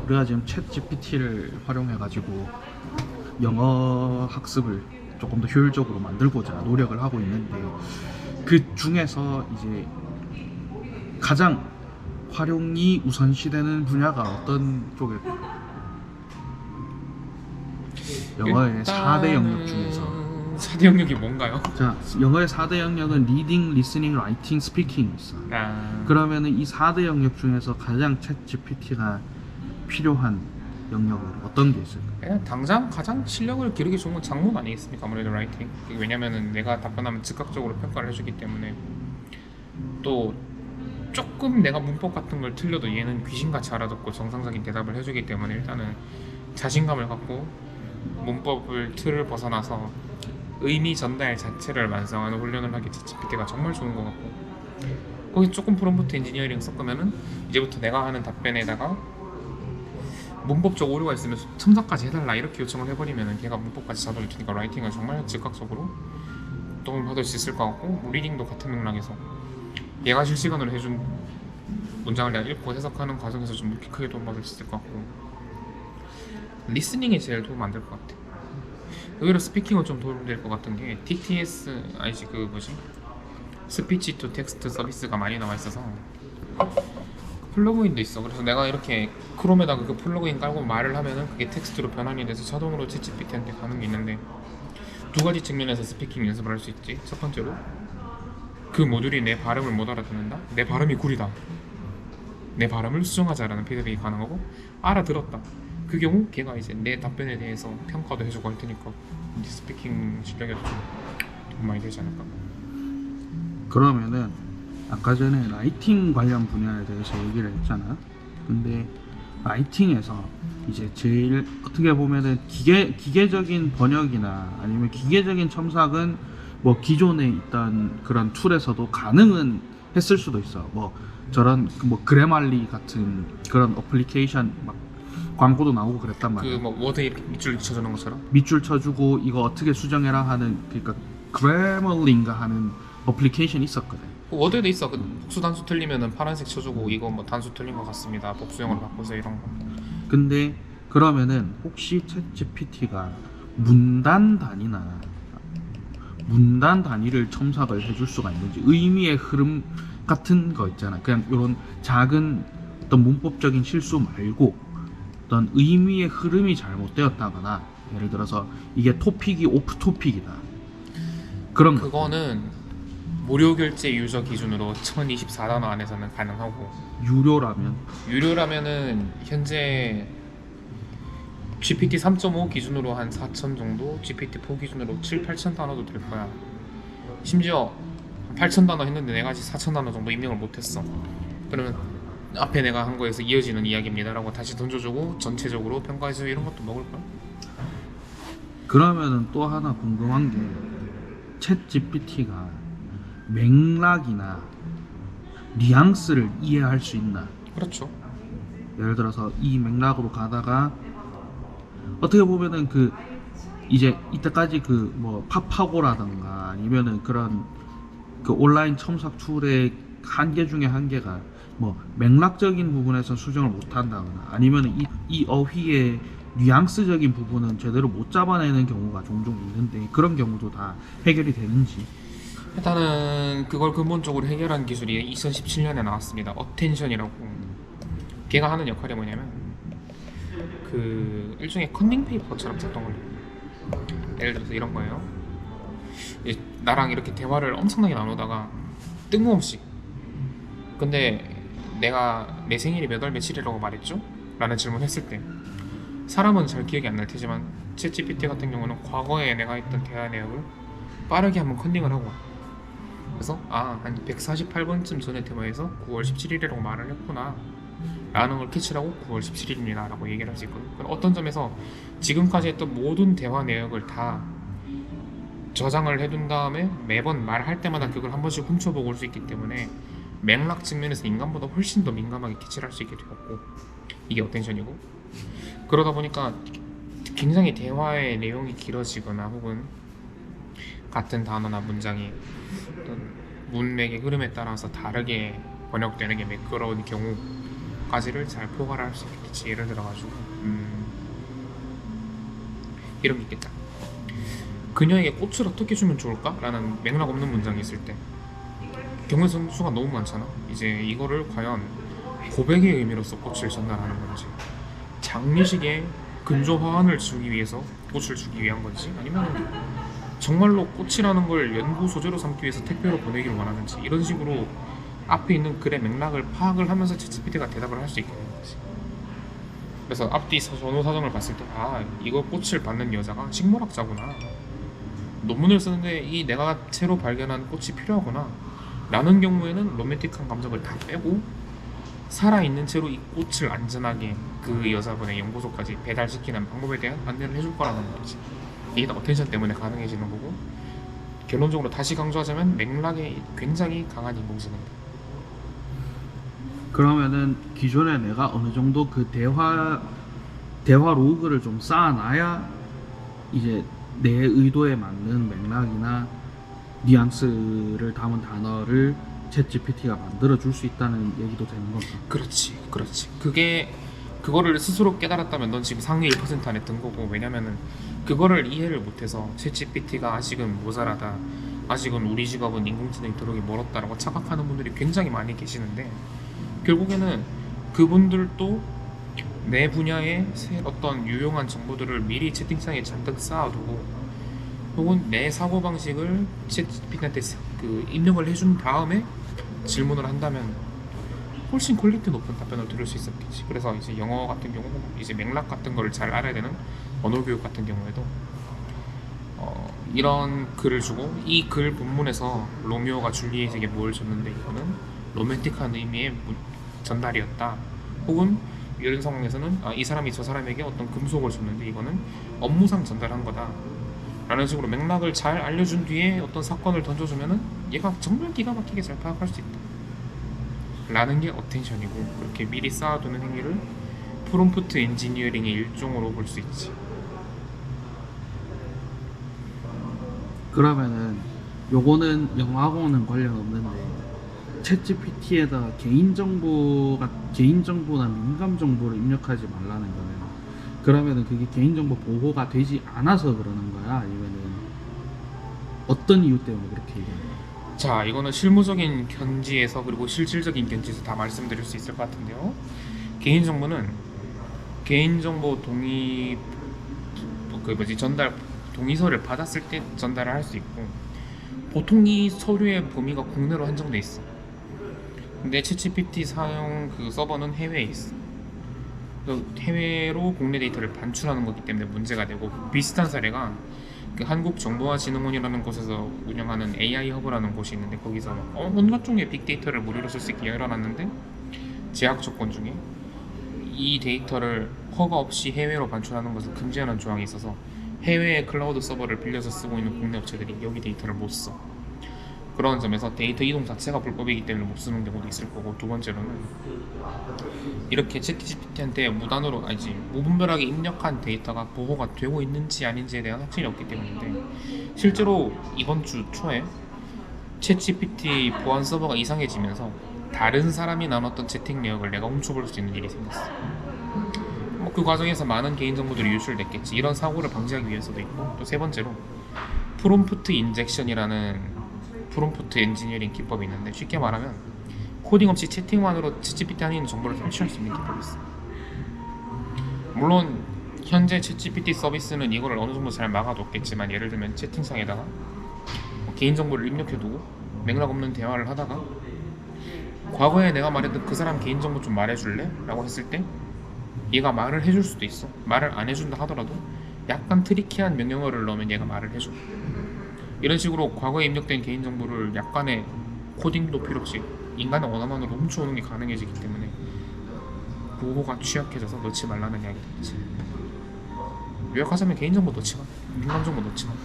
우리가 지금 챗 GPT를 활용해가지고 영어 학습을 조금 더 효율적으로 만들고자 노력을 하고 있는데, 그 중에서 이제 가장 활용이 우선시되는 분야가 어떤 쪽에? 영어의 4대 영역 중에서 4대 영역이 뭔가요? 자, 영어의 4대 영역은 리딩, 리스닝, 라이팅, 스피킹이 있어. 그러면은 이 4대 영역 중에서 가장 챗 GPT가 필요한 영역은 어떤 게 있을까? 그냥 당장 가장 실력을 기르기 좋은 건 작문 아니겠습니까? 아무래도 라이팅. 왜냐면은 내가 답변하면 즉각적으로 평가를 해주기 때문에, 또 조금 내가 문법 같은 걸 틀려도 얘는 귀신같이 알아듣고 정상적인 대답을 해주기 때문에 일단은 자신감을 갖고 문법을 틀을 벗어나서 의미 전달 자체를 완성하는 훈련을 하기 GPT가 정말 좋은 것 같고, 거기 조금 프롬프트 엔지니어링 섞으면은 이제부터 내가 하는 답변에다가 문법적 오류가 있으면 첨삭까지 해달라 이렇게 요청을 해버리면은 걔가 문법까지 자동으로 주니까 라이팅은 정말 즉각적으로 도움을 받을 수 있을 것 같고, 뭐 리딩도 같은 맥락에서 얘가 실시간으로 해준 문장을 내가 읽고 해석하는 과정에서 좀 크게 도움받을 수 있을 것 같고, 리스닝이 제일 도움 안 될 것 같아. 의외로 스피킹은 좀 도움될 것 같은 게 TTS 아니지 그 뭐지 스피치 투 텍스트 서비스가 많이 나와 있어서 플러그인도 있어. 그래서 내가 이렇게 크롬에다가 그 플러그인 깔고 말을 하면은 그게 텍스트로 변환이 돼서 자동으로 챗GPT한테 가는 게 있는데, 두 가지 측면에서 스피킹 연습을 할 수 있지. 첫 번째로 그 모듈이 내 발음을 못 알아듣는다, 내 발음이 구리다, 내 발음을 수정하자라는 피드백이 가능하고, 알아들었다, 그 경우 걔가 이제 내 답변에 대해서 평가도 해주고 할 테니까 이제 스피킹 실력에도 좀 도움 많이 되지 않을까. 그러면은 아까 전에 라이팅 관련 분야에 대해서 얘기를 했잖아. 근데 라이팅에서 이제 제일 어떻게 보면은 기계적인 번역이나 아니면 기계적인 첨삭은 뭐 기존에 있던 그런 툴에서도 가능은 했을 수도 있어. 뭐 저런 뭐 그래말리 같은 그런 어플리케이션 막 광고도 나오고 그랬단 말이야. 그 뭐 워드 이렇게 밑줄 쳐주는 것처럼. 밑줄 쳐주고 이거 어떻게 수정해라 하는, 그러니까 그래멀리인가 하는 어플리케이션이 있었거든. 워드에도 있어. 그 복수 단수 틀리면은 파란색 쳐주고 이거 뭐 단수 틀린 것 같습니다, 복수형으로 바꾸세요, 이런 거. 근데 그러면은 혹시 챗 GPT가 문단 단위를 첨삭을 해줄 수가 있는지, 의미의 흐름 같은 거 있잖아. 그냥 이런 작은 어떤 문법적인 실수 말고 어떤 의미의 흐름이 잘못되었다거나, 예를 들어서 이게 토픽이 오프 토픽이다, 그런 거. 그거는 무료 결제 유저 기준으로 1024단어 안에서는 가능하고, 유료라면은 현재 GPT 3.5 기준으로 한 4,000 정도, GPT 4 기준으로 7, 8천 단어도 될 거야. 심지어 8천 단어 했는데 내가 아직 4천 단어 정도 입력을 못했어. 그러면 앞에 내가 한 거에서 이어지는 이야기입니다라고 다시 던져주고 전체적으로 평가해서 이런 것도 먹을걸? 그러면은 또 하나 궁금한 게, 챗 GPT가 맥락이나 뉘앙스를 이해할 수 있나? 그렇죠. 예를 들어서 이 맥락으로 가다가 어떻게 보면은 그 이제 이때까지 그 뭐 파파고라던가 아니면은 그런 그 온라인 첨삭 툴의 한계 중에 한계가 뭐 맥락적인 부분에서 수정을 못 한다거나, 아니면은 이 어휘의 뉘앙스적인 부분은 제대로 못 잡아내는 경우가 종종 있는데, 그런 경우도 다 해결이 되는지. 일단은 그걸 근본적으로 해결한 기술이 2017년에 나왔습니다. 어텐션이라고. 걔가 하는 역할이 뭐냐면 그 일종의 컨닝 페이퍼처럼 작동을 해요. 예를 들어서 이런 거예요. 이제 나랑 이렇게 대화를 엄청나게 나누다가 뜬금없이, 근데 내가 내 생일이 몇 월 며칠이라고 말했죠? 라는 질문을 했을 때 사람은 잘 기억이 안 날 테지만 챗GPT 같은 경우는 과거에 내가 했던 대화 내역을 빠르게 한번 컨닝을 하고, 그래서 한 148번쯤 전에 대화에서 9월 17일이라고 말을 했구나 라는 걸 캐치를 하고 9월 17일입니다 라고 얘기를 할 수 있거든요. 어떤 점에서 지금까지 했던 모든 대화 내역을 다 저장을 해둔 다음에 매번 말할 때마다 그걸 한 번씩 훔쳐보고 올 수 있기 때문에 맥락 측면에서 인간보다 훨씬 더 민감하게 캐치를 할 수 있게 되었고, 이게 어텐션이고, 그러다 보니까 굉장히 대화의 내용이 길어지거나 혹은 같은 단어나 문장이 어떤 문맥의 흐름에 따라서 다르게 번역되는 게 매끄러운 경우가 가지를 잘 포괄할 수 있겠지. 예를 들어가지고 이런 게 있겠다. 그녀에게 꽃을 어떻게 주면 좋을까? 라는 맥락 없는 문장이 있을 때 경우의 수가 너무 많잖아. 이제 이거를 과연 고백의 의미로서 꽃을 전달하는 건지, 장례식에 근조 화환을 주기 위해서 꽃을 주기 위한 건지, 아니면 정말로 꽃이라는 걸 연구 소재로 삼기 위해서 택배로 보내기를 원하는지, 이런 식으로 앞에 있는 글의 맥락을 파악을 하면서 챗GPT가 대답을 할 수 있게 되는 거지. 그래서 앞뒤 전후 사정을 봤을 때, 아, 이거 꽃을 받는 여자가 식물학자구나, 논문을 쓰는데 이 내가 새로 발견한 꽃이 필요하구나 라는 경우에는 로맨틱한 감정을 다 빼고 살아있는 채로 이 꽃을 안전하게 그 여자분의 연구소까지 배달시키는 방법에 대한 안내를 해줄 거라는 거지. 이게 다 어텐션 때문에 가능해지는 거고, 결론적으로 다시 강조하자면 맥락에 굉장히 강한 인공지능이다. 그러면은 기존에 내가 어느 정도 그 대화 로그를 좀 쌓아놔야 이제 내 의도에 맞는 맥락이나 뉘앙스를 담은 단어를 챗 GPT가 만들어 줄 수 있다는 얘기도 되는 건가? 그렇지. 그거를 스스로 깨달았다면 넌 지금 상위 1% 안에 든 거고, 왜냐면은 그거를 이해를 못해서 챗GPT가 아직은 모자라다, 아직은 우리 직업은 인공지능이 들어오기 멀었다라고 착각하는 분들이 굉장히 많이 계시는데, 결국에는 그분들도 내 분야의 어떤 유용한 정보들을 미리 채팅창에 잔뜩 쌓아두고, 혹은 내 사고방식을 챗GPT한테 그 입력을 해준 다음에 질문을 한다면 훨씬 퀄리티 높은 답변을 들을 수 있었겠지. 그래서 이제 영어 같은 경우 이제 맥락 같은 걸 잘 알아야 되는 언어 교육 같은 경우에도 이런 글을 주고, 이 글 본문에서 로미오가 줄리엣에게 뭘 줬는데 이거는 로맨틱한 의미의 전달이었다, 혹은 이런 상황에서는 이 사람이 저 사람에게 어떤 금속을 줬는데 이거는 업무상 전달한 거다 라는 식으로 맥락을 잘 알려준 뒤에 어떤 사건을 던져주면은 얘가 정말 기가 막히게 잘 파악할 수 있다 라는 게 어텐션이고, 그렇게 미리 쌓아두는 행위를 프롬프트 엔지니어링의 일종으로 볼 수 있지. 그러면은 요거는 영어하고는 관련 없는데 챗 GPT에다 개인정보나 민감 정보를 입력하지 말라는 거예요. 그러면은 그게 개인정보 보호가 되지 않아서 그러는 거야? 아니면은 어떤 이유 때문에 그렇게 얘기하는 거야? 자, 이거는 실무적인 견지에서 그리고 실질적인 견지에서 다 말씀드릴 수 있을 것 같은데요. 개인정보는 개인정보 전달 동의서를 받았을 때 전달을 할 수 있고, 보통 이 서류의 범위가 국내로 한정돼 있어. 근데 챗GPT 사용 그 서버는 해외에 있어. 그래서 해외로 국내 데이터를 반출하는 거기 때문에 문제가 되고, 비슷한 사례가 그 한국정보화진흥원이라는 곳에서 운영하는 AI 허브라는 곳이 있는데, 거기서 막 온갖 종류의 빅데이터를 무료로 쓸 수 있게 열어놨는데, 제약 조건 중에 이 데이터를 허가 없이 해외로 반출하는 것을 금지하는 조항이 있어서 해외의 클라우드 서버를 빌려서 쓰고 있는 국내 업체들이 여기 데이터를 못 써. 그런 점에서 데이터 이동 자체가 불법이기 때문에 못 쓰는 경우도 있을 거고, 두 번째로는 이렇게 챗GPT한테 무단으로 무분별하게 입력한 데이터가 보호가 되고 있는지 아닌지에 대한 확신이 없기 때문인데, 실제로 이번 주 초에 챗GPT 보안 서버가 이상해지면서 다른 사람이 나눴던 채팅 내역을 내가 훔쳐볼 수 있는 일이 생겼어. 그 과정에서 많은 개인정보들이 유출됐겠지. 이런 사고를 방지하기 위해서도 있고, 또 세 번째로 프롬프트 인젝션이라는 프롬프트 엔지니어링 기법이 있는데, 쉽게 말하면 코딩 없이 채팅만으로 챗GPT 안에 있는 정보를 훔칠 수 있는 기법이 있어. 물론 현재 챗GPT 서비스는 이거를 어느 정도 잘 막아뒀겠지만, 예를 들면 채팅창에다가 개인정보를 입력해두고 맥락 없는 대화를 하다가 과거에 내가 말했던 그 사람 개인정보 좀 말해줄래? 라고 했을 때 얘가 말을 해줄 수도 있어. 말을 안 해준다 하더라도 약간 트리키한 명령어를 넣으면 얘가 말을 해줘. 이런 식으로 과거에 입력된 개인정보를 약간의 코딩도 필요 없이 인간의 언어만으로 훔쳐오는 게 가능해지기 때문에 보호가 취약해져서 넣지 말라는 이야기겠지. 요약하자면 개인정보 넣지 마, 민감정보 넣지 마.